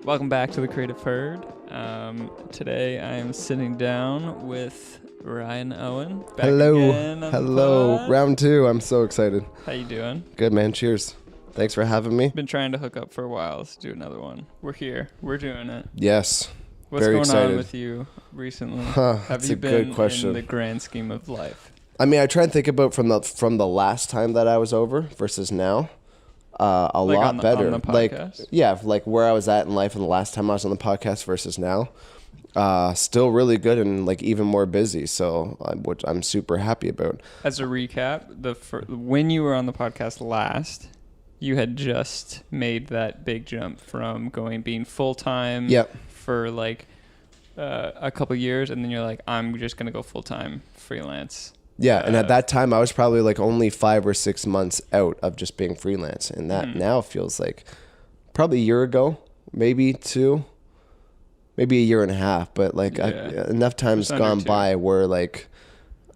Welcome back to the Creative Herd. Today I am sitting down with Ryan Owen. Back again on Hello. the pod. Round 2. I'm so excited. How you doing? Good, man. Cheers. Thanks for having me. Been trying to hook up for a while. Let's do another one. We're here. We're doing it. Yes. What's Very going excited. on with you recently? That's Have you a been good question. in the grand scheme of life? I mean, I try and think about from the last time that I was over versus now. A Like lot on the- better. on the like podcast? yeah, like where I was at in life and the last time I was on the podcast versus now. Still really good and like even more busy. So, which I'm super happy about. As a recap, when you were on the podcast last, you had just made that big jump from being full-time Yep. for like a couple years, and then you're like, I'm just going to go full-time freelance. Yeah, and at that time I was probably like only 5 or 6 months out of just being freelance, and that now feels like probably a year ago, maybe 2, maybe a year and a half. But like enough time's Just under gone 2. by where like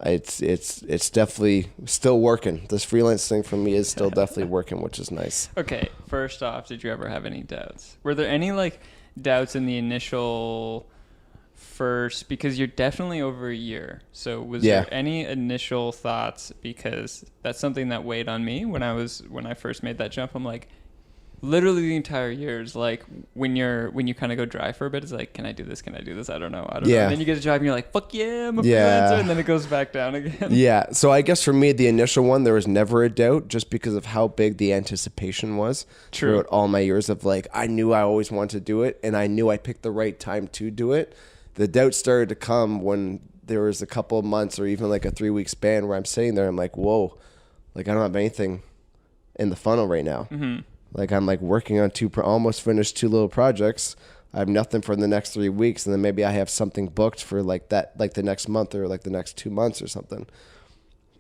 it's definitely still working. This freelance thing for me is still definitely working, which is nice. Okay, first off, did you ever have any doubts? Were there any like doubts in the initial first, because you're definitely over a year, so was there any initial thoughts? Because that's something that weighed on me when I first made that jump. I'm like, literally the entire year is like when you kind of go dry for a bit, it's like, can I do this, I don't know. And then you get a job and you're like, fuck yeah, I'm a freelancer, and then it goes back down again. Yeah, so I guess for me the initial one, there was never a doubt, just because of how big the anticipation was. True. Throughout all my years of like, I knew I always wanted to do it, and I knew I picked the right time to do it. The doubt started to come when there was a couple of months or even like a 3-week span where I'm sitting there, I'm like, whoa, like I don't have anything in the funnel right now. Mm-hmm. Like I'm like working on almost finished 2 little projects. I have nothing for the next 3 weeks, and then maybe I have something booked for like that, like the next month or like the next 2 months or something.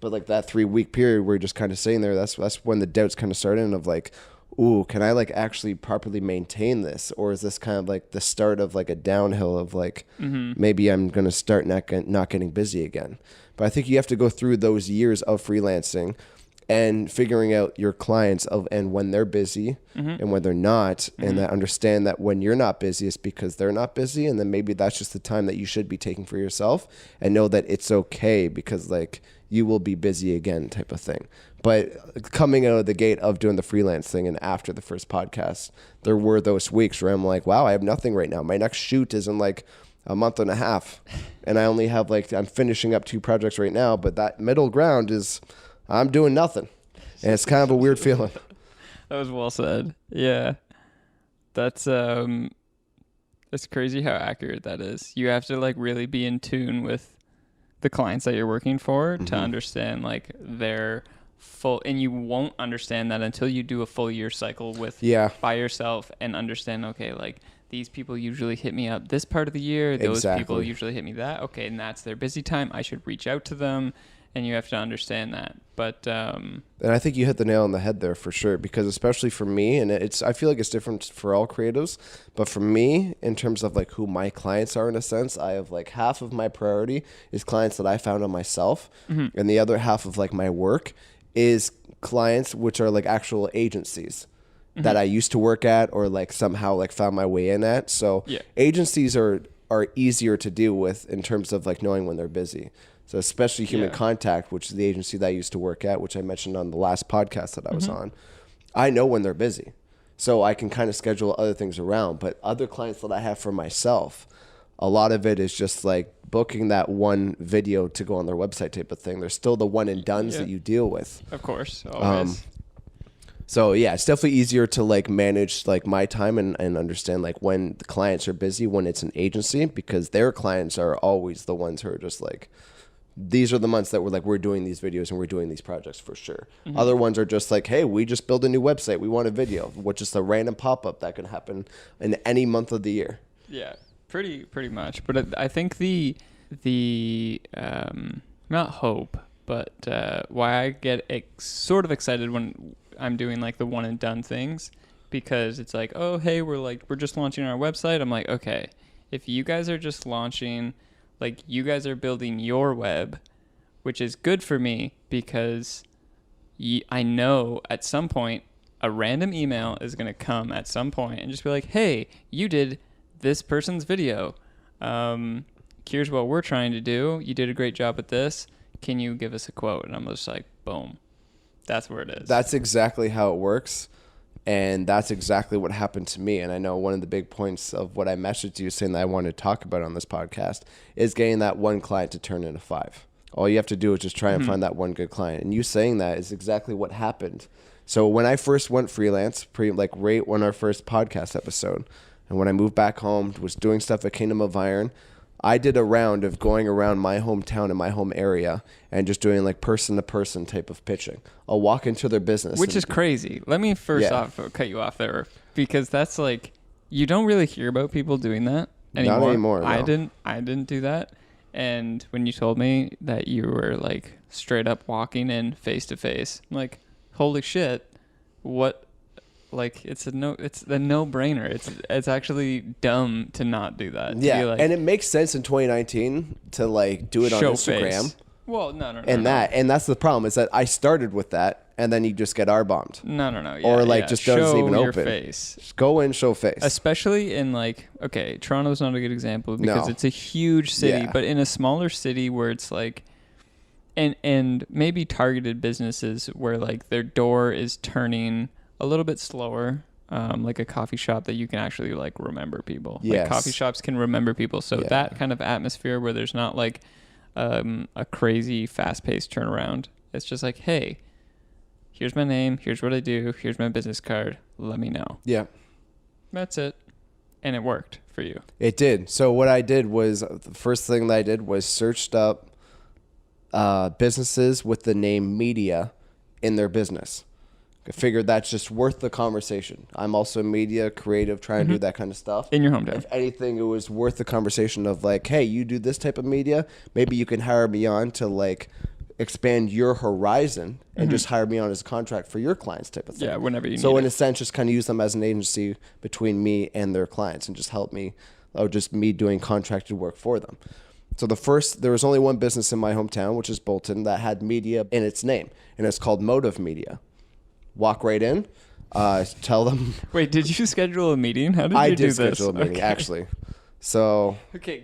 But like that 3-week period where you're just kind of sitting there, that's when the doubts kind of start in of like, ooh, can I like actually properly maintain this? Or is this kind of like the start of like a downhill of like, maybe I'm going to start not getting busy again. But I think you have to go through those years of freelancing and figuring out your clients and when they're busy and when they're not, and that understand that when you're not busy, it's because they're not busy. And then maybe that's just the time that you should be taking for yourself, and know that it's okay because like you will be busy again type of thing. But coming out of the gate of doing the freelance thing and after the first podcast, there were those weeks where I'm like, wow, I have nothing right now. My next shoot is in like a month and a half. And I only have like, I'm finishing up 2 projects right now, but that middle ground is I'm doing nothing. And it's kind of a weird feeling. That was well said. Yeah. That's it's crazy how accurate that is. You have to like really be in tune with the clients that you're working for to understand like their full, and you won't understand that until you do a full year cycle with by yourself and understand, okay, like these people usually hit me up this part of the year, those people usually hit me that, okay, and that's their busy time, I should reach out to them. And you have to understand that. But and I think you hit the nail on the head there for sure, because especially for me, and I feel like it's different for all creatives, but for me, in terms of like who my clients are, in a sense, I have like half of my priority is clients that I found on myself, and the other half of like my work is clients which are like actual agencies that I used to work at or like somehow like found my way in at. So agencies are easier to deal with in terms of like knowing when they're busy. So especially Human Contact, which is the agency that I used to work at, which I mentioned on the last podcast that I was on, I know when they're busy. So I can kind of schedule other things around. But other clients that I have for myself, a lot of it is just like booking that one video to go on their website type of thing. There's still the one and dones that you deal with. of course, always. So yeah, it's definitely easier to like manage like my time and understand like when the clients are busy when it's an agency, because their clients are always the ones who are just like, these are the months that we're doing these videos and we're doing these projects for sure. Other ones are just like, hey, we just built a new website, we want a video, which is a random pop-up that can happen in any month of the year. Yeah, pretty much. But I think the not hope, but why I get sort of excited when I'm doing like the one and done things, because it's like, oh, hey, we're just launching our website. I'm like, okay, if you guys are just launching, like you guys are building your web, which is good for me because I know at some point a random email is going to come at some point and just be like, hey, you did this person's video. Here's what we're trying to do. You did a great job at this. Can you give us a quote? And I'm just like, boom. That's where it is. That's exactly how it works. And that's exactly what happened to me. And I know one of the big points of what I messaged you saying that I wanted to talk about on this podcast is getting that one client to turn into 5. All you have to do is just try and find that one good client. And you saying that is exactly what happened. So when I first went freelance, right when our first podcast episode, and when I moved back home, was doing stuff at Kingdom of Iron, I did a round of going around my hometown and my home area and just doing like person-to-person type of pitching. I'll walk into their business. Which is crazy. Let me first off cut you off there, because that's like, you don't really hear about people doing that anymore. Not anymore, no. I didn't do that. And when you told me that you were like straight up walking in face-to-face, I'm like, holy shit, what? Like, it's the no-brainer. It's actually dumb to not do that. Yeah, like, and it makes sense in 2019 to like do it on Instagram. Face. Well, no. And that's the problem, is that I started with that, and then you just get R-bombed. No. Yeah, or like just doesn't even your open. Face. Just go in, show face. Especially in like, okay, Toronto's not a good example because it's a huge city, but in a smaller city where it's like, and maybe targeted businesses where like their door is turning a little bit slower, like a coffee shop that you can actually like remember people. Yes. Like coffee shops can remember people. So that kind of atmosphere where there's not like a crazy fast-paced turnaround. It's just like, hey, here's my name, here's what I do, here's my business card, let me know. Yeah. That's it. And it worked for you. It did. So what I did was, the first thing that I did was searched up businesses with the name media in their business. I figured that's just worth the conversation. I'm also media, creative, trying to do that kind of stuff. In your hometown. If anything, it was worth the conversation of like, hey, you do this type of media. Maybe you can hire me on to like expand your horizon and just hire me on as a contract for your clients type of thing. Yeah, whenever you need So in it. a sense, just kind of use them as an agency between me and their clients and just help me, or just me doing contracted work for them. So there was only one business in my hometown, which is Bolton, that had media in its name, and it's called Motive Media. Walk right in, tell them. Wait, did you schedule a meeting? How did you do this? I did schedule a meeting, actually. So. Okay,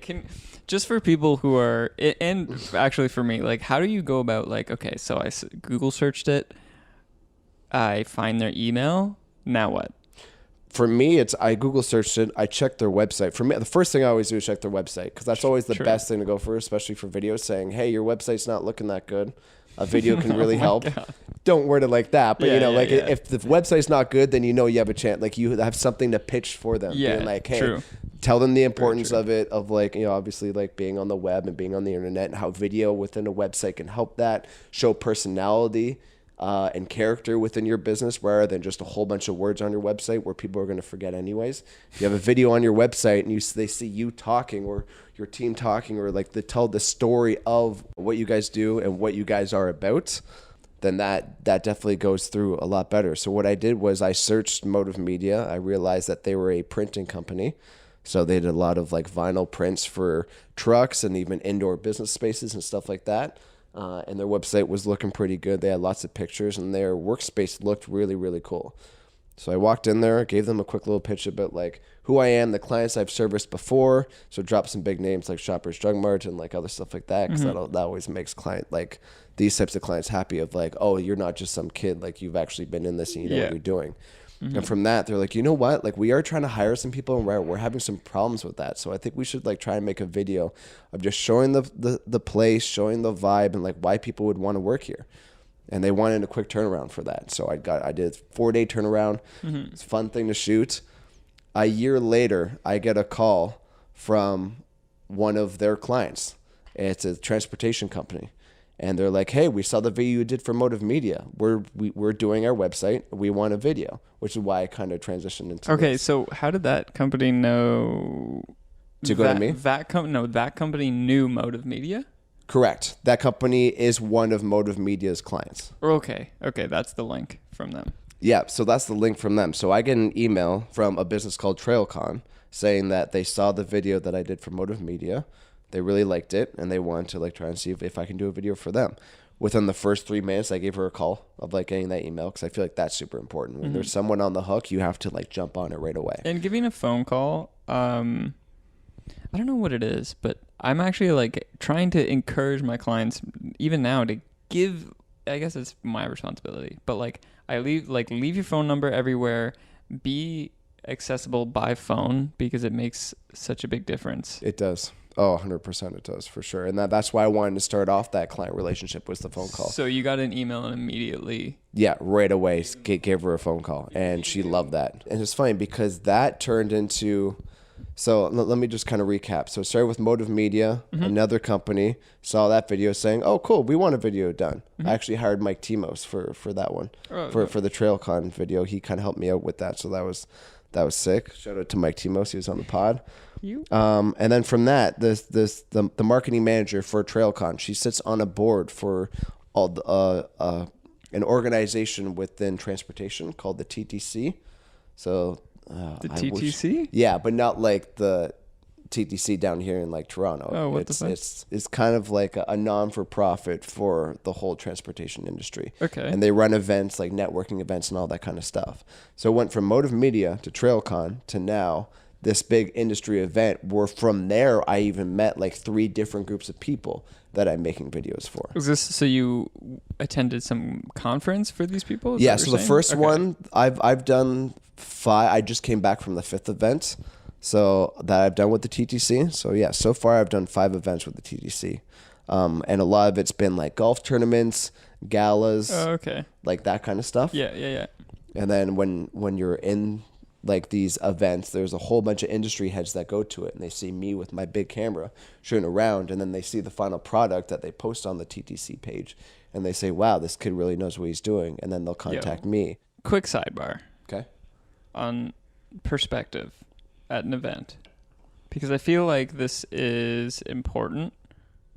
just for people who are, and actually for me, like, how do you go about, like, okay, so I Google searched it, I find their email, now what? For me, I Google searched it. I checked their website. For me, the first thing I always do is check their website, because that's always the best thing to go for, especially for videos, saying, hey, your website's not looking that good. A video can really help. God. Don't word it like that, but if the website's not good, then you know you have a chance. Like, you have something to pitch for them. Yeah, being like, hey, true. Tell them the importance of it, of like, obviously like being on the web and being on the internet, and how video within a website can help that, show personality and character within your business, rather than just a whole bunch of words on your website where people are going to forget anyways. If you have a video on your website and they see you talking, or your team talking, or like they tell the story of what you guys do and what you guys are about, then that definitely goes through a lot better. So what I did was I searched Motive Media. I realized that they were a printing company. So they did a lot of like vinyl prints for trucks and even indoor business spaces and stuff like that. And their website was looking pretty good. They had lots of pictures, and their workspace looked really, really cool. So I walked in there, gave them a quick little pitch about like who I am, the clients I've serviced before. So dropped some big names like Shoppers Drug Mart and like other stuff like that, because that always makes these types of clients happy, of like, oh, you're not just some kid, like you've actually been in this and you know what you're doing. And from that, they're like, you know what? Like, we are trying to hire some people, and we're having some problems with that. So I think we should like try and make a video of just showing the place, showing the vibe, and like why people would want to work here. And they wanted a quick turnaround for that. So I did a 4-day turnaround. It's a fun thing to shoot. A year later, I get a call from one of their clients. It's a transportation company. And they're like, hey, we saw the video you did for Motive Media. We're doing our website. We want a video, which is why I kind of transitioned into Okay, this. so how did that company know To go to me? That company knew Motive Media? Correct. That company is one of Motive Media's clients. Okay, that's the link from them. Yeah, so that's the link from them. So I get an email from a business called TrailCon saying that they saw the video that I did for Motive Media. They really liked it, and they wanted to like try and see if I can do a video for them. within the first 3 minutes, I gave her a call of like getting that email, because I feel like that's super important. When there's someone on the hook, you have to like jump on it right away. And giving a phone call, I don't know what it is, but I'm actually like trying to encourage my clients even now to give, I guess it's my responsibility, but like leave your phone number everywhere, be accessible by phone, because it makes such a big difference. It does. Oh, 100% it does, for sure. And that's why I wanted to start off that client relationship was the phone call. So you got an email and immediately... Yeah, right away gave her a phone call, and she loved that. And it's funny because that turned into... So let me just kind of recap. So it started with Motive Media, another company, saw that video saying, oh, cool, we want a video done. I actually hired Mike Timos for that one, for the TrailCon video. He kind of helped me out with that, so that was sick. Shout out to Mike Timos, he was on the pod. And then from that, the marketing manager for TrailCon, she sits on a board for all the, an organization within transportation called the TTC. So the TTC? Yeah, but not like the TTC down here in like Toronto. Oh, what the fuck? It's kind of like a non-for-profit for the whole transportation industry. Okay. And they run events like networking events and all that kind of stuff. So it went from Motive Media to TrailCon to now this big industry event, where from there I even met like 3 different groups of people that I'm making videos for. Is this so you attended some conference for these people? Yeah, so the first one I've done 5. I just came back from the 5th event, so that I've done with the TTC. So yeah, so far I've done 5 events with the TTC. And a lot of it's been like golf tournaments, galas, like that kind of stuff. Yeah. And then when you're in like these events, there's a whole bunch of industry heads that go to it, and they see me with my big camera shooting around, and then they see the final product that they post on the TTC page, and they say, wow, this kid really knows what he's doing, and then they'll contact me. Quick sidebar. Okay. On perspective at an event, because I feel like this is important,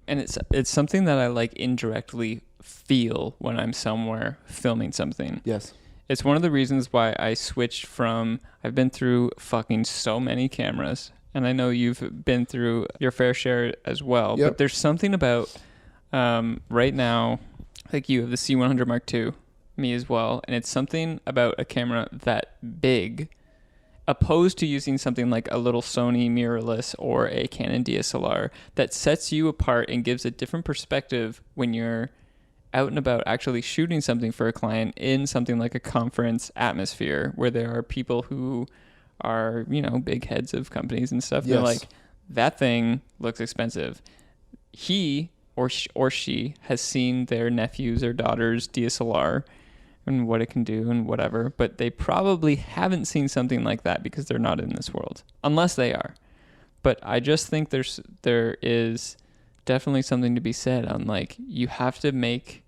and it's something that I like indirectly feel when I'm somewhere filming something. Yes. It's one of the reasons why I switched from, I've been through fucking so many cameras, and I know you've been through your fair share as well, but there's something about right now, like you have the C100 Mark II, me as well, and it's something about a camera that big, opposed to using something like a little Sony mirrorless or a Canon DSLR, that sets you apart and gives a different perspective when you're out and about actually shooting something for a client in something like a conference atmosphere where there are people who are, big heads of companies and stuff. Yes. They're like, that thing looks expensive. He or she has seen their nephew's or daughter's DSLR and what it can do and whatever, but they probably haven't seen something like that because they're not in this world, unless they are. But I just think there is definitely something to be said on, like, you have to make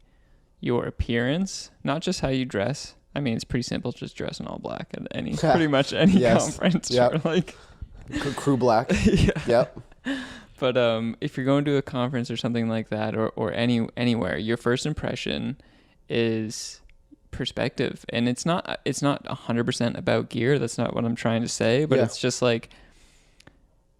your appearance, not just how you dress. I mean, it's pretty simple, just dress in all black at pretty much any conference. Yep. Or like crew black. Yeah. Yep. But if you're going to a conference or something like that, or anywhere, your first impression is perspective, and it's not 100% about gear. That's not what I'm trying to say, but it's just like,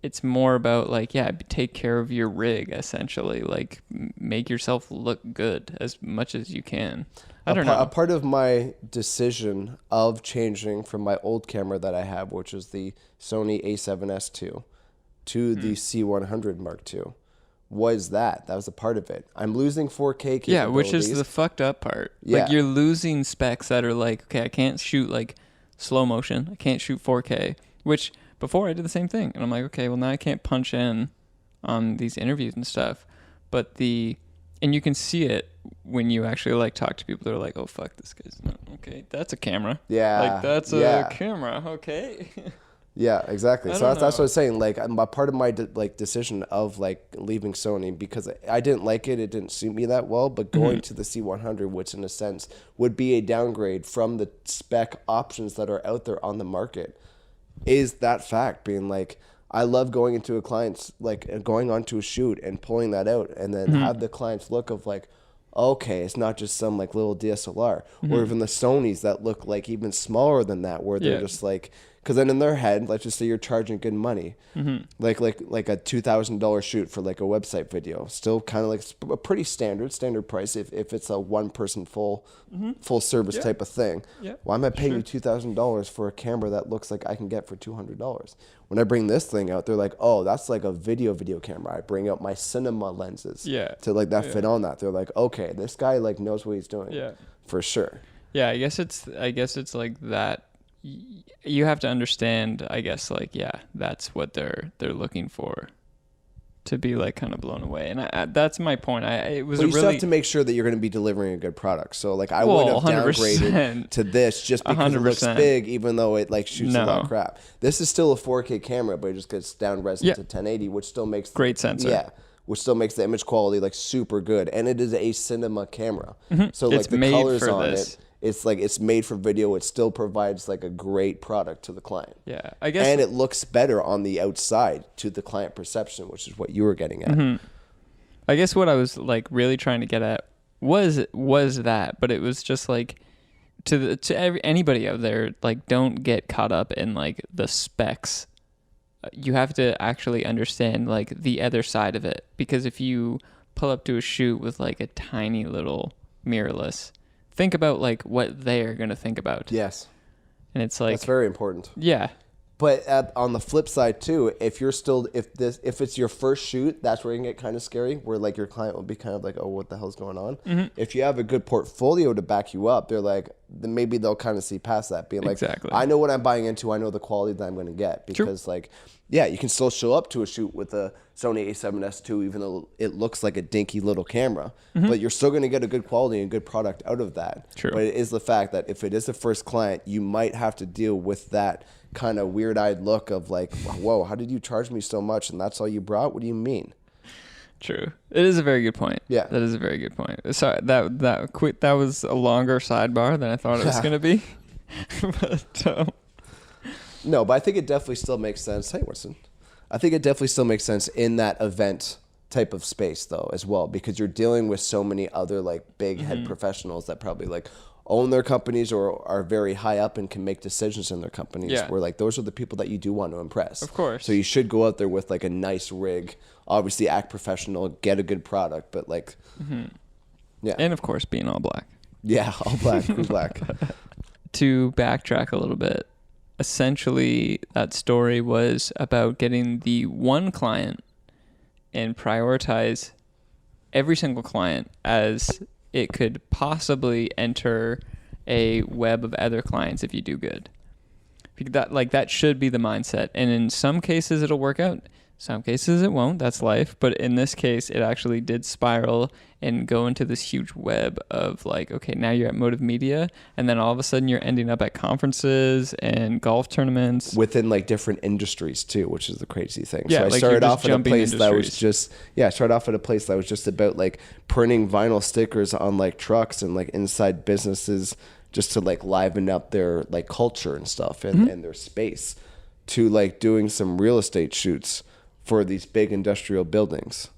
it's more about like, take care of your rig, essentially, like make yourself look good as much as you can. I don't know. A part of my decision of changing from my old camera that I have, which is the Sony A7S II, to the C100 Mark II, was that was a part of it. I'm losing 4K capabilities. Yeah, which is the fucked up part. Yeah. Like, you're losing specs that are like, okay, I can't shoot like slow motion. I can't shoot 4K, which before I did the same thing. And I'm like, okay, well now I can't punch in on these interviews and stuff. But and you can see it when you actually like talk to people that are like, oh fuck, this guy's not okay. That's a camera. Yeah. Like, that's a camera. Okay. Yeah, exactly. So that's what I was saying. Like, part of my decision of like leaving Sony, because I didn't like it. It didn't suit me that well. But going to the C100, which in a sense would be a downgrade from the spec options that are out there on the market, is that fact being like, I love going into a client's, like going onto a shoot and pulling that out, and then have the client's look of like, okay, it's not just some like little DSLR, or even the Sonys that look like even smaller than that, where they're just like Because then in their head, let's just say you're charging good money, like a $2,000 shoot for like a website video, still kind of like a pretty standard price if it's a one person full service type of thing. Yeah. Why am I paying you $2,000 for a camera that looks like I can get for $200? When I bring this thing out, they're like, oh, that's like a video camera. I bring out my cinema lenses to like that fit on that. They're like, okay, this guy like knows what he's doing. Yeah. For sure. Yeah, I guess it's like that. You have to understand, I guess, like, yeah, that's what they're looking for, to be like kind of blown away. And that's my point. You still have to make sure that you're going to be delivering a good product. So like I wouldn't have 100%. downgraded to this just because 100%. It looks big, even though it like shoots a lot of crap. This is still a 4K camera, but it just gets down res to 1080, which still makes great sensor. Yeah. Which still makes the image quality like super good, and it is a cinema camera. So like it's the made colors for on this. It's like it's made for video. It still provides like a great product to the client. Yeah, I guess. And it looks better on the outside to the client perception, which is what you were getting at. I guess what I was like really trying to get at was that, but it was just like anybody out there, like, don't get caught up in like the specs. You have to actually understand like the other side of it, because if you pull up to a shoot with like a tiny little mirrorless, think about like what they're going to think about. Yes. And it's like, that's very important. Yeah. But on the flip side too, if it's your first shoot, that's where it can get kind of scary, where like your client will be kind of like, oh, what the hell's going on? If you have a good portfolio to back you up, they're like, then maybe they'll kind of see past that, being like, exactly. I know what I'm buying into. I know the quality that I'm going to get, because like, yeah, you can still show up to a shoot with a Sony A7S II, even though it looks like a dinky little camera, but you're still going to get a good quality and good product out of that. True. But it is the fact that if it is the first client, you might have to deal with that kind of weird-eyed look of like, whoa, how did you charge me so much and that's all you brought? What do you mean? True. It is a very good point. Yeah. That is a very good point. Sorry, that was a longer sidebar than I thought it was going to be. But, no, but I think it definitely still makes sense. Hey, Winston. I think it definitely still makes sense in that event type of space though as well, because you're dealing with so many other like big head professionals that probably like own their companies or are very high up and can make decisions in their companies, where like those are the people that you do want to impress. Of course. So you should go out there with like a nice rig, obviously act professional, get a good product, but like, yeah. And of course, being all black. Yeah, all black, crew black. To backtrack a little bit, essentially that story was about getting the one client and prioritize every single client as it could possibly enter a web of other clients if you do good. That should be the mindset. And in some cases it'll work out. Some cases it won't. That's life. But in this case, it actually did spiral and go into this huge web of like, okay, now you're at Motive Media, and then all of a sudden you're ending up at conferences and golf tournaments within like different industries too, which is the crazy thing. Yeah, so I like started off at a place industries. that was just about like printing vinyl stickers on like trucks and like inside businesses just to like liven up their like culture and stuff and their space, to like doing some real estate shoots for these big industrial buildings.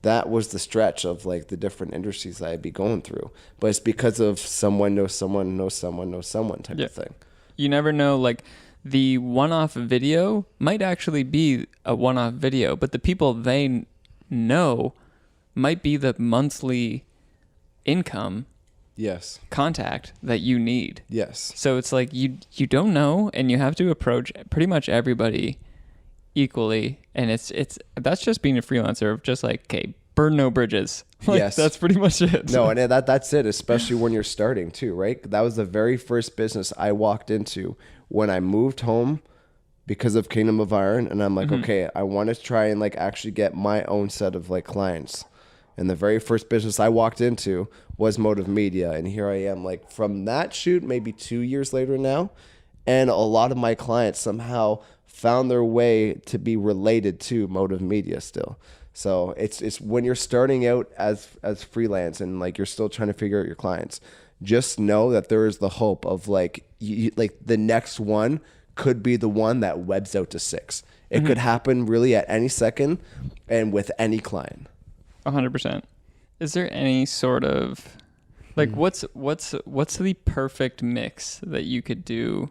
That was the stretch of like the different industries that I'd be going through. But it's because of someone knows someone knows someone knows someone type of thing. You never know, like the one-off video might actually be a one-off video, but the people they know might be the monthly income contact that you need. Yes. So it's like you don't know, and you have to approach pretty much everybody equally, and that's just being a freelancer of just like, okay, burn no bridges. Like, yes, that's pretty much it. No, and that's it, especially when you're starting too, right? That was the very first business I walked into when I moved home because of Kingdom of Iron, and I'm like, okay, I want to try and like actually get my own set of like clients. And the very first business I walked into was Motive Media, and here I am like from that shoot maybe 2 years later now, and a lot of my clients somehow found their way to be related to Motive Media still. So it's when you're starting out as freelance and like you're still trying to figure out your clients, just know that there is the hope of like like the next one could be the one that webs out to 6. It could happen really at any second and with any client. 100%. Is there any sort of like what's the perfect mix that you could do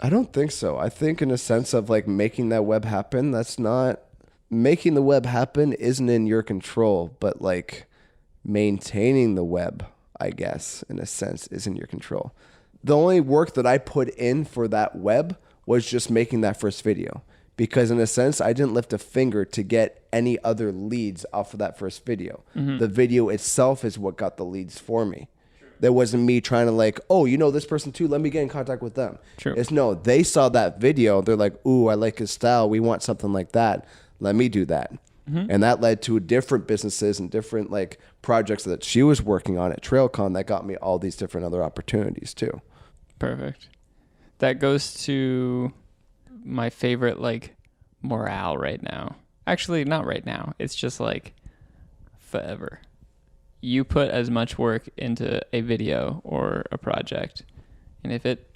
I don't think so. I think in a sense of like making that web happen, that's not making the web happen isn't in your control, but like maintaining the web, I guess, in a sense, is in your control. The only work that I put in for that web was just making that first video. Because in a sense, I didn't lift a finger to get any other leads off of that first video. The video itself is what got the leads for me. That wasn't me trying to like, oh, you know this person too, let me get in contact with them. True. It's no, they saw that video. They're like, ooh, I like his style. We want something like that. Let me do that. And that led to different businesses and different like projects that she was working on at TrailCon that got me all these different other opportunities too. Perfect. That goes to my favorite like morale right now. Actually, not right now. It's just like forever. You put as much work into a video or a project, and if it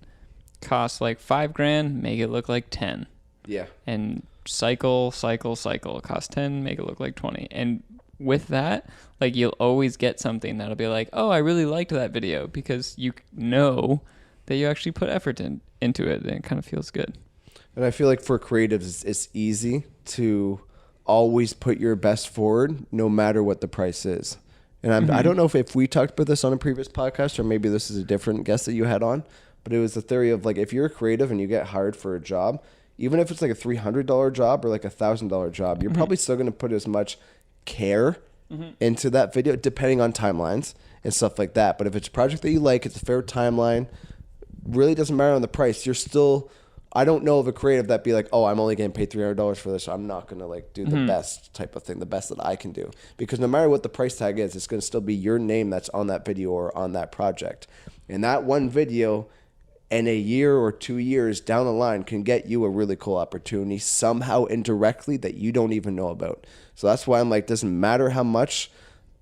costs like $5,000, make it look like 10. Yeah. And cycle. Cost 10, make it look like 20. And with that, like you'll always get something that'll be like, oh, I really liked that video, because you know that you actually put effort into it, and it kind of feels good. And I feel like for creatives, it's easy to always put your best forward no matter what the price is. And I don't know if we talked about this on a previous podcast, or maybe this is a different guest that you had on, but it was the theory of like, if you're a creative and you get hired for a job, even if it's like a $300 job or like a $1,000 job, you're probably still going to put as much care into that video, depending on timelines and stuff like that. But if it's a project that you like, it's a fair timeline, really doesn't matter on the price. You're still, I don't know of a creative that be like, oh, I'm only getting paid $300 for this, so I'm not going to like do the best type of thing, the best that I can do. Because no matter what the price tag is, it's going to still be your name that's on that video or on that project. And that one video in a year or 2 years down the line can get you a really cool opportunity somehow indirectly that you don't even know about. So that's why I'm like, doesn't matter how much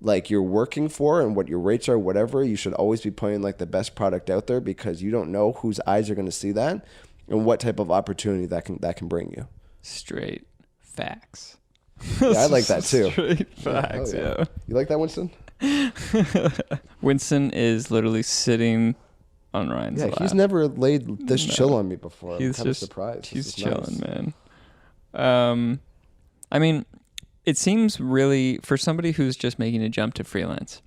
like you're working for and what your rates are, whatever, you should always be putting like the best product out there, because you don't know whose eyes are going to see that and what type of opportunity that can bring you. Straight facts. Yeah, I like that too. Straight facts, yeah. You like that, Winston? Winston is literally sitting on Ryan's lap. He's never laid this chill on me before. He's I'm kind of just surprised. He's This is chilling, nice. man. I mean, it seems really, for somebody who's just making a jump to freelance,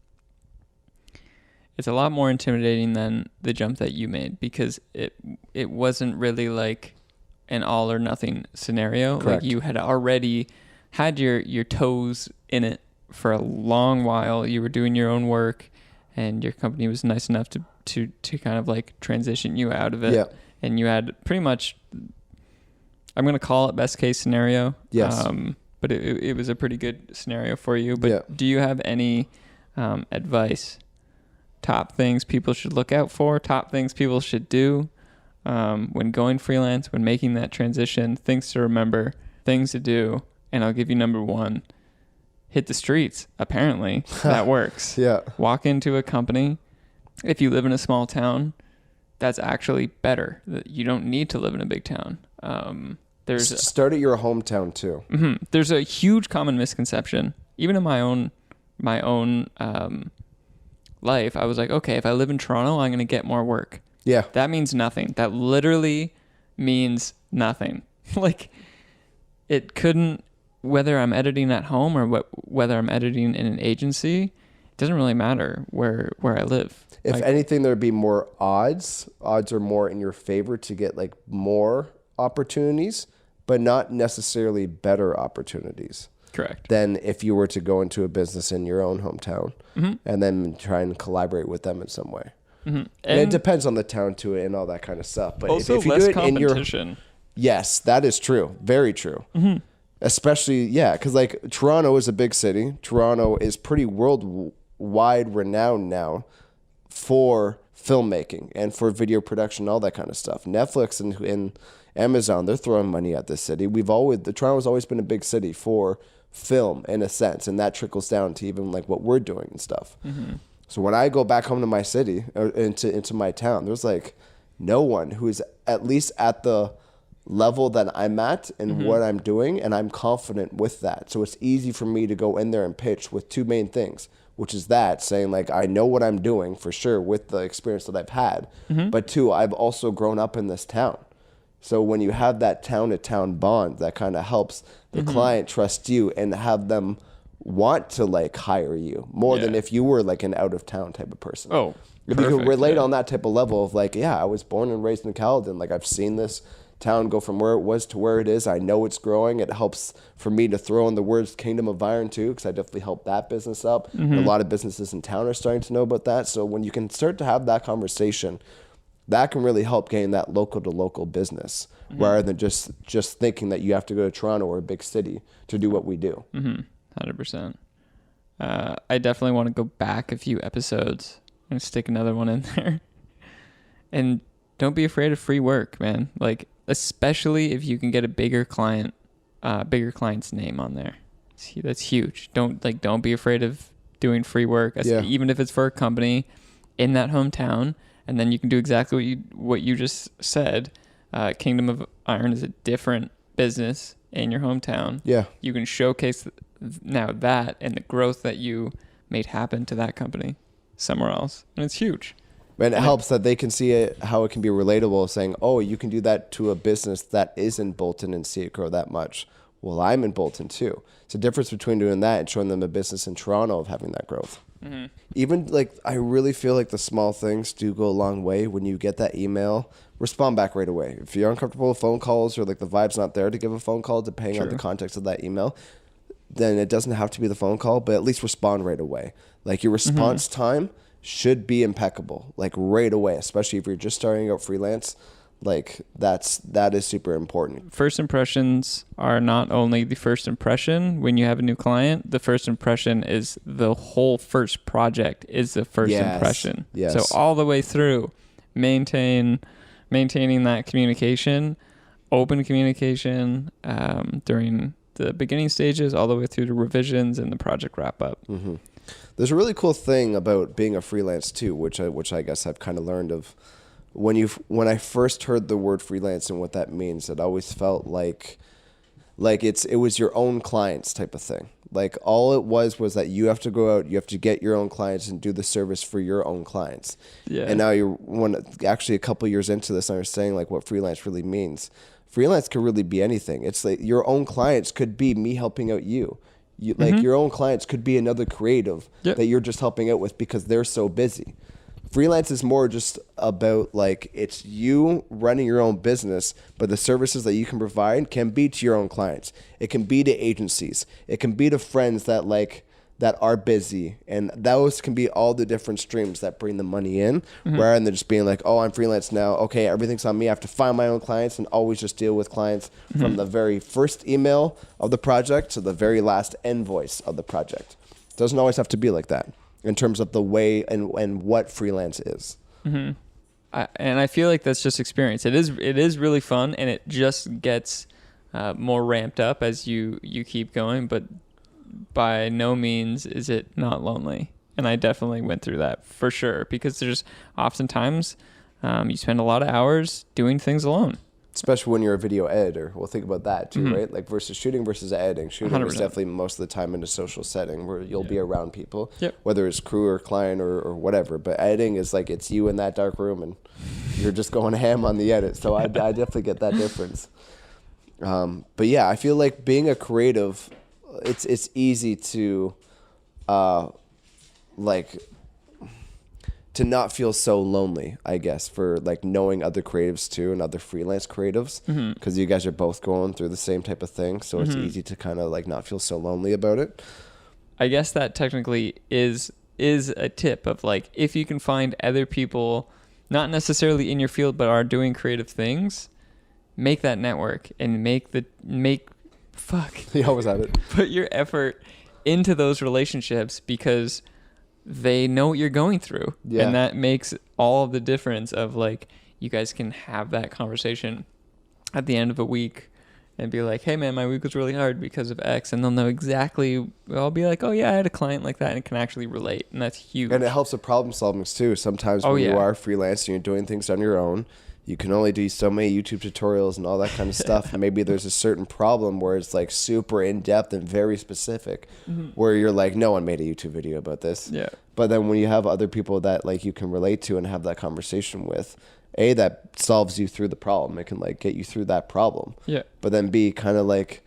it's a lot more intimidating than the jump that you made, because it wasn't really like an all or nothing scenario. Correct. Like you had already had your toes in it for a long while. You were doing your own work, and your company was nice enough to kind of like transition you out of it. Yeah. And you had pretty much, I'm going to call it best case scenario. Yes. But it was a pretty good scenario for you. But Yeah. do you have any advice? Top things people should look out for, top things people should do when going freelance, when making that transition, things to remember, things to do. And I'll give you number one: hit the streets. Apparently that works. Yeah. Walk into a company. If you live in a small town, that's actually better. You don't need to live in a big town. Start at your hometown too. There's a huge common misconception. Even in my own life, I was like, okay, if I live in Toronto, I'm going to get more work. Yeah. That means nothing. That literally means nothing. Like, it couldn't, whether I'm editing at home or whether I'm editing in an agency, it doesn't really matter where I live. If Like, anything, there'd be more odds. Odds are more in your favor to get like more opportunities, but not necessarily better opportunities correct. than if you were to go into a business in your own hometown and then try and collaborate with them in some way. And it depends on the town too and all that kind of stuff. But also if you less do it in your, competition. yes, that is true. Very true. Especially, yeah, because like Toronto is a big city. Toronto is pretty worldwide renowned now for filmmaking and for video production, all that kind of stuff. Netflix and Amazon, they're throwing money at this city. Toronto's always been a big city for film in a sense, and that trickles down to even like what we're doing and stuff. So when I go back home to my city or into my town, there's like no one who is at least at the level that I'm at and what I'm doing, and I'm confident with that. So it's easy for me to go in there and pitch with two main things, which is that saying like, I know what I'm doing for sure with the experience that I've had, but two, I've also grown up in this town. So when you have that town to town bond, that kind of helps the client trust you and have them want to like hire you more than if you were like an out of town type of person. Oh, if you can perfect, relate yeah. on that type of level of like, yeah, I was born and raised in Caledon. Like I've seen this town go from where it was to where it is. I know it's growing. It helps for me to throw in the words Kingdom of Iron too, because I definitely helped that business up. And a lot of businesses in town are starting to know about that. So when you can start to have that conversation, that can really help gain that local to local business rather than just thinking that you have to go to Toronto or a big city to do what we do. 100%. I definitely want to go back a few episodes and stick another one in there. And don't be afraid of free work, man. Like, especially if you can get a bigger client's name on there. That's huge. Don't be afraid of doing free work, even if it's for a company in that hometown. And then you can do exactly what you just said. Kingdom of Iron is a different business in your hometown. Yeah. You can showcase now that and the growth that you made happen to that company somewhere else. And it's huge. And it helps that they can see it, how it can be relatable, saying, oh, you can do that to a business that is in Bolton and see it grow that much. Well, I'm in Bolton too. It's a difference between doing that and showing them a business in Toronto of having that growth. Even like, I really feel like the small things do go a long way. When you get that email, respond back right away. If you're uncomfortable with phone calls or like the vibe's not there to give a phone call, depending on the context of that email, then it doesn't have to be the phone call, but at least respond right away. Like your response time should be impeccable, like right away, especially if you're just starting out freelance. Like that is super important. First impressions are not only the first impression when you have a new client. The first impression is the whole first project is the first impression. Yes. So all the way through, maintaining that communication, open communication during the beginning stages, all the way through to revisions and the project wrap up. There's a really cool thing about being a freelance too, which I guess I've kind of learned of. When I first heard the word freelance and what that means, it always felt like it was your own clients type of thing. Like all it was that you have to go out, you have to get your own clients and do the service for your own clients. Yeah. And now actually a couple years into this, I was saying like what freelance really means. Freelance could really be anything. It's like your own clients could be me helping out you. Like your own clients could be another creative that you're just helping out with because they're so busy. Freelance is more just about like it's you running your own business, but the services that you can provide can be to your own clients. It can be to agencies. It can be to friends that are busy, and those can be all the different streams that bring the money in, rather than just being like, oh, I'm freelance now. Okay, everything's on me. I have to find my own clients and always just deal with clients from the very first email of the project to the very last invoice of the project. It doesn't always have to be like that in terms of the way and what freelance is. And I feel like that's just experience. It is really fun, and it just gets more ramped up as you keep going, but by no means is it not lonely. And I definitely went through that for sure, because there's oftentimes you spend a lot of hours doing things alone. Especially when you're a video editor. We'll think about that too, right? Like versus shooting versus editing. Shooting 100%. is definitely most of the time in a social setting where you'll be around people, Yep. whether it's crew or client or whatever. But editing is like it's you in that dark room and you're just going ham on the edit. So I definitely get that difference. But yeah, I feel like being a creative, it's easy to to not feel so lonely, I guess, for like knowing other creatives too and other freelance creatives, because you guys are both going through the same type of thing. So it's easy to kind of like not feel so lonely about it. I guess that technically is a tip of like, if you can find other people, not necessarily in your field, but are doing creative things, make that network and He always had it. put your effort into those relationships, because they know what you're going through. Yeah. And that makes all of the difference of like, you guys can have that conversation at the end of a week and be like, hey man, my week was really hard because of X. And they'll know exactly, I'll be like, oh yeah, I had a client like that, and can actually relate. And that's huge. And it helps with problem solving too. Sometimes when you are freelance and you're doing things on your own, you can only do so many YouTube tutorials and all that kind of stuff. And maybe there's a certain problem where it's like super in depth and very specific, where you're like, no one made a YouTube video about this. Yeah. But then when you have other people that like you can relate to and have that conversation with, that solves you through the problem. It can like get you through that problem. Yeah. But then B, kind of like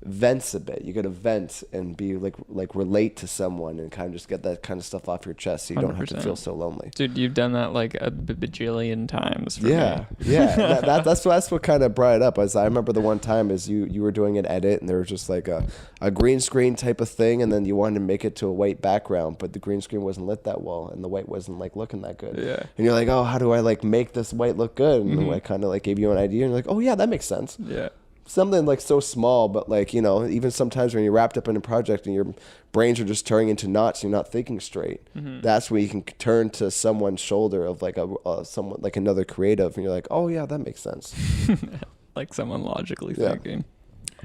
vents a bit. You got to vent and be like relate to someone and kind of just get that kind of stuff off your chest, so you don't have to 100%. feel so lonely. Dude, you've done that like a bajillion times for Yeah, me. yeah. That's what kind of brought it up. As I remember the one time is you were doing an edit and there was just like a green screen type of thing, and then you wanted to make it to a white background, but the green screen wasn't lit that well and the white wasn't like looking that good. Yeah. And you're like, oh, how do I like make this white look good? And I kind of like gave you an idea, and you're like, oh yeah, that makes sense. Yeah. Something like so small, but like, you know, even sometimes when you're wrapped up in a project and your brains are just turning into knots, you're not thinking straight. That's where you can turn to someone's shoulder of like someone like another creative, and you're like, oh yeah, that makes sense. Like someone logically Yeah. thinking.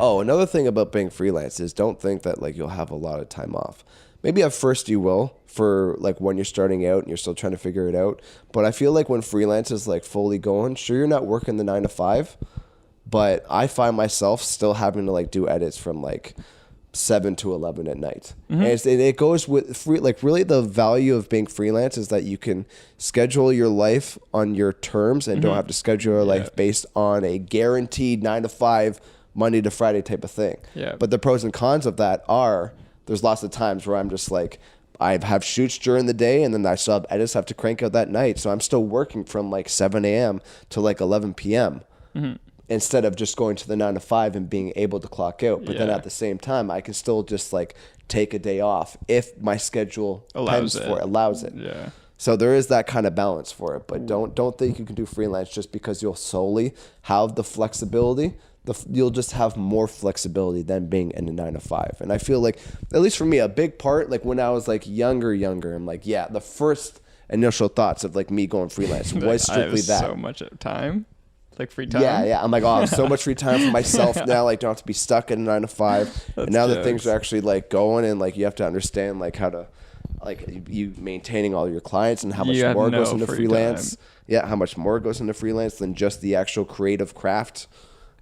Oh, another thing about being freelance is don't think that like you'll have a lot of time off. Maybe at first you will for like when you're starting out and you're still trying to figure it out. But I feel like when freelance is like fully going, sure, you're not working the 9 to 5. But I find myself still having to like do edits from like 7 to 11 at night. And it goes with free, like really the value of being freelance is that you can schedule your life on your terms and don't have to schedule your life based on a guaranteed 9 to 5, Monday to Friday type of thing. Yeah. But the pros and cons of that are there's lots of times where I'm just like, I have shoots during the day and then I still have edits I have to crank out that night. So I'm still working from like 7 a.m. to like 11 p.m. Instead of just going to the 9 to 5 and being able to clock out. But then Yeah. at the same time, I can still just like take a day off if my schedule Allows allows it. Yeah. So there is that kind of balance for it. But don't think you can do freelance just because you'll solely have the flexibility. You'll just have more flexibility than being in a 9 to 5. And I feel like, at least for me, a big part, like when I was like younger, I'm like, yeah, the first initial thoughts of like me going freelance was I have strictly that. so much time. Like free time. Yeah. I'm like, oh, I have so much free time for myself now. Like, don't have to be stuck in a 9 to 5. And now that things are actually like going, and like you have to understand like how to, like you maintaining all your clients and how much You have more no goes into free freelance. time. Yeah, how much more goes into freelance than just the actual creative craft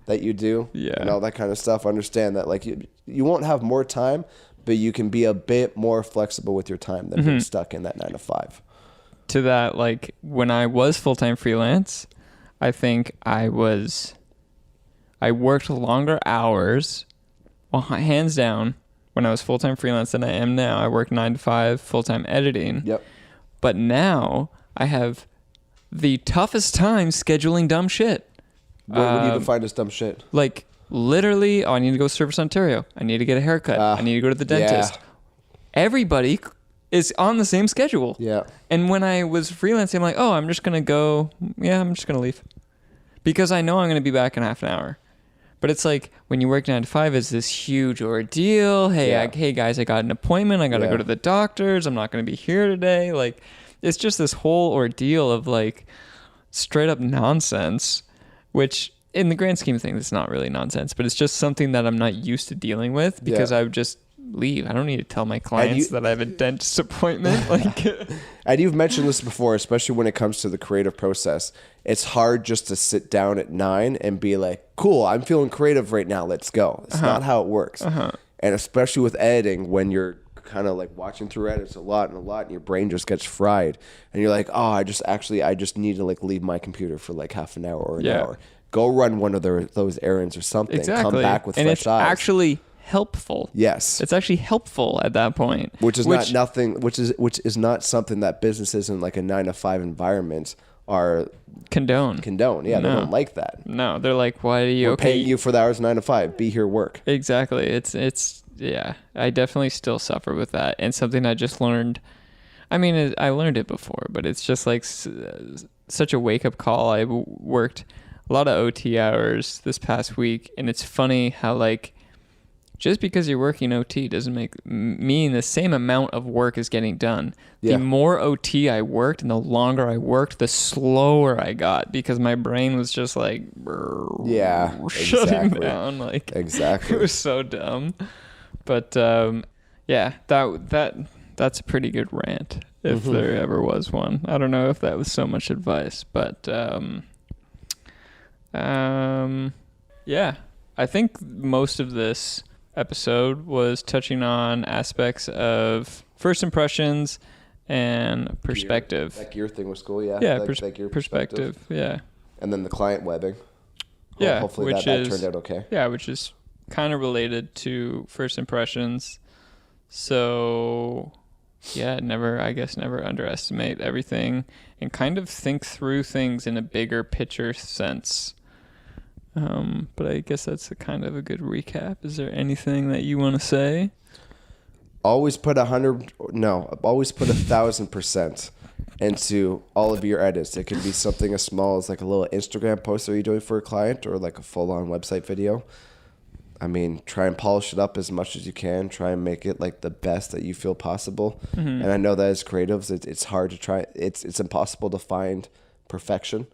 that you do. Yeah. And all that kind of stuff. Understand that like you won't have more time, but you can be a bit more flexible with your time than being stuck in that 9 to 5. To that, like when I was full-time freelance, I think I worked longer hours, well, hands down, when I was full-time freelance than I am now. I work 9 to 5 full-time editing. Yep. But now I have the toughest time scheduling dumb shit. What do you define as dumb shit? Like literally, I need to go to Service Ontario. I need to get a haircut. I need to go to the dentist. Yeah. Everybody is on the same schedule. Yeah. And when I was freelancing, I'm like, oh, I'm just going to go. Yeah, I'm just going to leave. Because I know I'm going to be back in half an hour. But it's like when you work 9 to 5, it's this huge ordeal. Hey, Yeah. hey guys, I got an appointment. I got to go to the doctor's. I'm not going to be here today. Like, it's just this whole ordeal of like straight up nonsense, which in the grand scheme of things, it's not really nonsense, but it's just something that I'm not used to dealing with because I would just leave. I don't need to tell my clients that I have a dentist appointment. Like, And you've mentioned this before, especially when it comes to the creative process. It's hard just to sit down at 9 and be like, cool, I'm feeling creative right now. Let's go. It's not how it works. And especially with editing, when you're kind of like watching through edits a lot, and your brain just gets fried. And you're like, oh, I just need to like leave my computer for like half an hour or an hour. Go run one of those errands or something. exactly. Come back with and fresh it's eyes. actually helpful. Yes. It's actually helpful at that point. Which is not something that businesses in like a 9 to 5 environment are condone. Yeah, they don't like that. No, they're like, why are you We're okay? paying you for the hours 9 to 5. Be here, work. Exactly. It's yeah. I definitely still suffer with that, and something I just learned. I mean, I learned it before, but it's just like such a wake up call. I worked a lot of OT hours this past week, and it's funny how like just because you're working OT doesn't mean the same amount of work is getting done. Yeah. The more OT I worked and the longer I worked, the slower I got because my brain was just like shutting exactly. down. Like Exactly. it was so dumb. But yeah, that's a pretty good rant if there ever was one. I don't know if that was so much advice, but yeah, I think most of this episode was touching on aspects of first impressions and perspective. That gear thing was cool. Yeah. Yeah, that gear perspective. Yeah. And then the client webbing. Yeah. Hopefully that turned out okay. Yeah, which is kind of related to first impressions. So yeah, never underestimate everything and kind of think through things in a bigger picture sense. But I guess that's a kind of a good recap. Is there anything that you want to say? Always put 1,000% into all of your edits. It could be something as small as like a little Instagram post that you're doing for a client or like a full-on website video. I mean, try and polish it up as much as you can. Try and make it like the best that you feel possible. Mm-hmm. And I know that as creatives, it's hard to try. It's impossible to find perfection.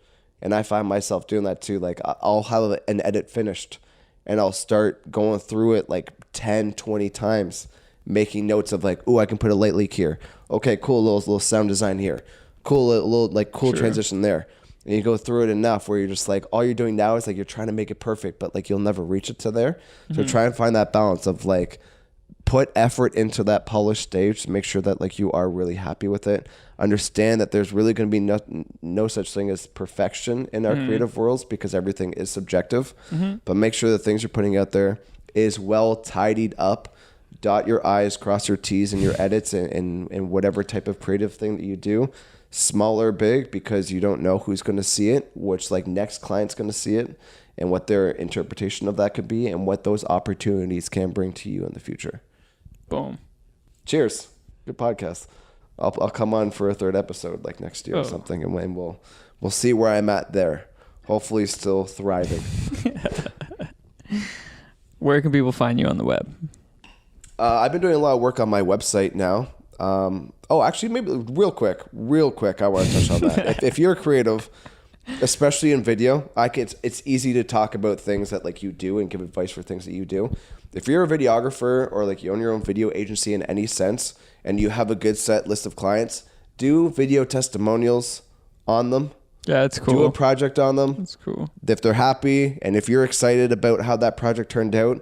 And I find myself doing that too. Like I'll have an edit finished and I'll start going through it like 10, 20 times, making notes of like, oh, I can put a light leak here. Okay, cool, little sound design here. Cool, little like cool Sure. transition there. And you go through it enough where you're just like, all you're doing now is like you're trying to make it perfect, but like you'll never reach it to there. Mm-hmm. So try and find that balance of like put effort into that polished stage to make sure that like you are really happy with it. Understand that there's really going to be no such thing as perfection in our creative worlds because everything is subjective. Mm-hmm. But make sure the things you're putting out there is well tidied up. Dot your I's, cross your T's in your edits and whatever type of creative thing that you do. Small or big, because you don't know who's going to see it, which like next client's going to see it, and what their interpretation of that could be, and what those opportunities can bring to you in the future. Boom. Cheers. Good podcast. I'll come on for a third episode like next year or something, and we'll see where I'm at there. Hopefully still thriving. Where can people find you on the web? I've been doing a lot of work on my website now. Actually, maybe real quick, I want to touch on that. if you're a creative, especially in video, it's easy to talk about things that like you do and give advice for things that you do. If you're a videographer or like you own your own video agency in any sense and you have a good set list of clients, do video testimonials on them. Yeah, it's cool. Do a project on them. That's cool. If they're happy and if you're excited about how that project turned out,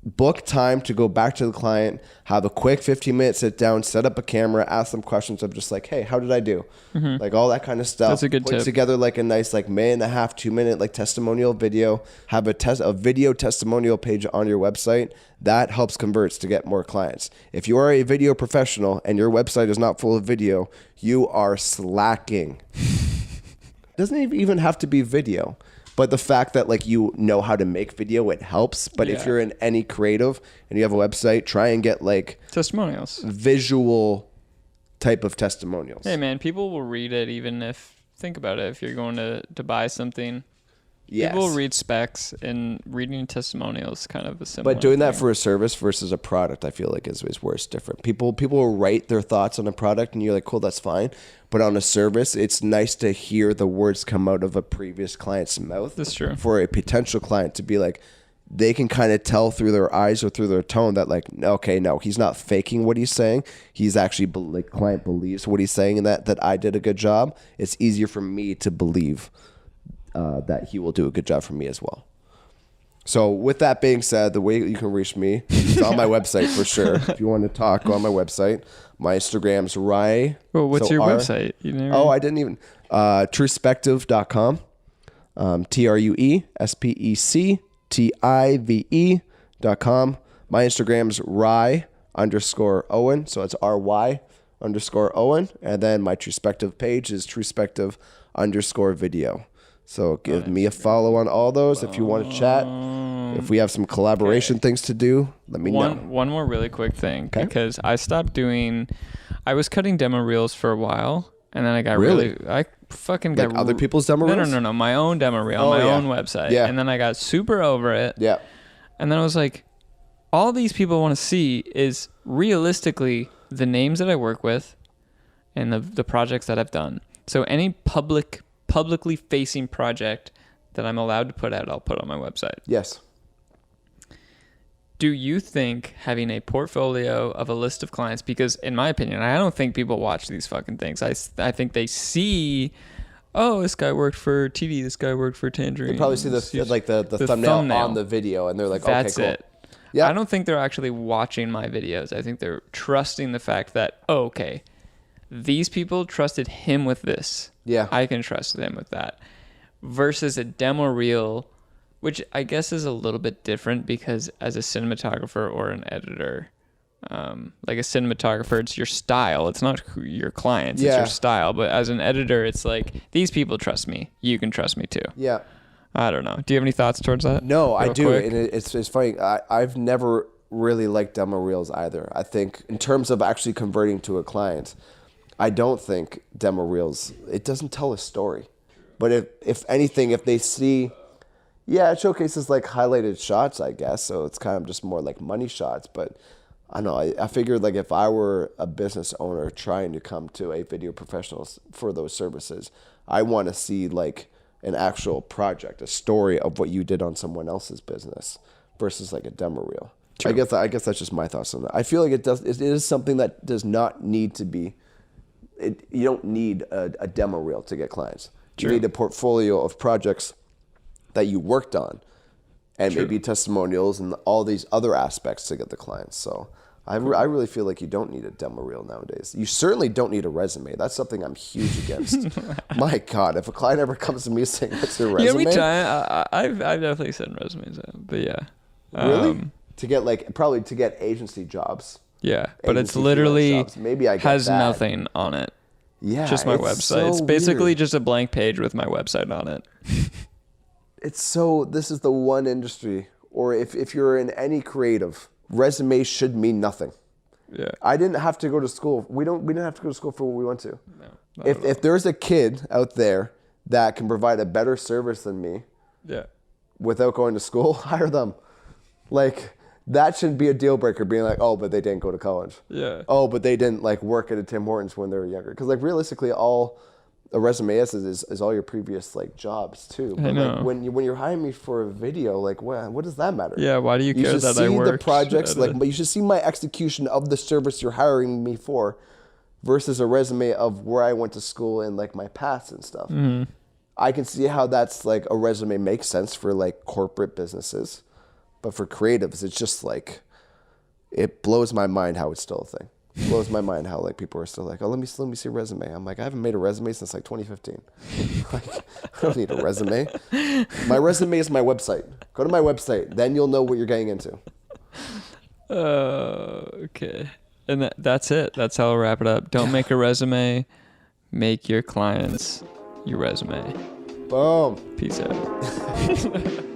book time to go back to the client, have a quick 15-minute sit down, set up a camera, ask them questions of just like, hey, how did I do? Mm-hmm. Like all that kind of stuff. That's a good tip. Put together like a nice like minute and a half, 2-minute like testimonial video. Have a video testimonial page on your website. That helps converts to get more clients. If you are a video professional and your website is not full of video, you are slacking. It doesn't even have to be video. But the fact that like you know how to make video, it helps. But if you're in any creative and you have a website, try and get like testimonials, visual type of testimonials. Hey man, people will read it even if, think about it, if you're going to buy something. Yes. People read specs, and reading testimonials kind of a similar But doing thing. that for a service versus a product, I feel like is where it's different. People will write their thoughts on a product, and you're like, cool, that's fine. But on a service, it's nice to hear the words come out of a previous client's mouth. That's true. For a potential client to be like, they can kind of tell through their eyes or through their tone that like, okay, no, he's not faking what he's saying. He's actually, like, client believes what he's saying, and that I did a good job. It's easier for me to believe that he will do a good job for me as well. So with that being said, the way you can reach me is on my website for sure. If you want to talk, go on my website. My Instagram's Rye. Well, what's your website? I didn't even. Truespective.com. TRUESPECTIVE.com. My Instagram's Rye_Owen. So it's RY_Owen. And then my Truespective page is Truespective_video. So give me a follow on all those if you want to chat. If we have some collaboration things to do, let me know. One more really quick thing, because I stopped doing. I was cutting demo reels for a while, and then I got I fucking got other people's demo reels. No, my own demo reel on my own website. Yeah. And then I got super over it. Yeah. And then I was like, all these people want to see is realistically the names that I work with, and the projects that I've done. So any publicly facing project that I'm allowed to put out, I'll put on my website. Yes. Do you think having a portfolio of a list of clients, because in my opinion, I don't think people watch these fucking things. I think they see, oh, this guy worked for TD, this guy worked for Tangerine. They probably see the thumbnail on the video, and they're like, okay, that's cool. It. Yeah. I don't think they're actually watching my videos. I think they're trusting the fact that, oh, okay, these people trusted him with this. Yeah. I can trust them with that. Versus a demo reel, which I guess is a little bit different because as a cinematographer or an editor, like a cinematographer, it's your style. It's not your clients. It's Yeah. your style. But as an editor, it's like, these people trust me. You can trust me too. Yeah. I don't know. Do you have any thoughts towards that? No, I Real do. quick? And it's funny. I've never really liked demo reels either. I think in terms of actually converting to a client, I don't think demo reels, it doesn't tell a story. But if anything, if they see, yeah, it showcases like highlighted shots, I guess. So it's kind of just more like money shots. But I don't know. I figured like if I were a business owner trying to come to a video professional for those services, I want to see like an actual project, a story of what you did on someone else's business versus like a demo reel. True. I guess that's just my thoughts on that. I feel like it is something that does not need to be. You don't need a demo reel to get clients. True. You need a portfolio of projects that you worked on, and maybe testimonials and all these other aspects to get the clients. So I really feel like you don't need a demo reel nowadays. You certainly don't need a resume. That's something I'm huge against. My God, if a client ever comes to me saying, "What's your resume?" Yeah, I've definitely sent resumes out, but yeah. Really? To get probably to get agency jobs. Yeah, but it's Agency literally freelance jobs. Maybe I get has that. nothing on it. Yeah, Just my website. so It's basically weird. just a blank page with my website on it. This is the one industry, or if you're in any creative, resume should mean nothing. Yeah. I didn't have to go to school. We didn't have to go to school for what we went to. No. If there's a kid out there that can provide a better service than me Yeah. without going to school, hire them. Like that shouldn't be a deal breaker. Being like, oh, but they didn't go to college. Yeah. Oh, but they didn't like work at a Tim Hortons when they were younger. Because like realistically, all a resume is all your previous like jobs too. But know. like when you're hiring me for a video, like what does that matter? Yeah. Why do you You care should that see I work? the projects, like you should see my execution of the service you're hiring me for, versus a resume of where I went to school and like my past and stuff. Mm-hmm. I can see how that's like a resume makes sense for like corporate businesses, but for creatives, it's just like it blows my mind how it's still a thing. It blows my mind how like people are still like, oh, let me see a resume. I'm like, I haven't made a resume since like 2015. Like, I don't need a resume. My resume is my website. Go to my website, then you'll know what you're getting into. Okay. And that's it. That's how I'll wrap it up. Don't make a resume. Make your clients your resume. Boom. Peace out.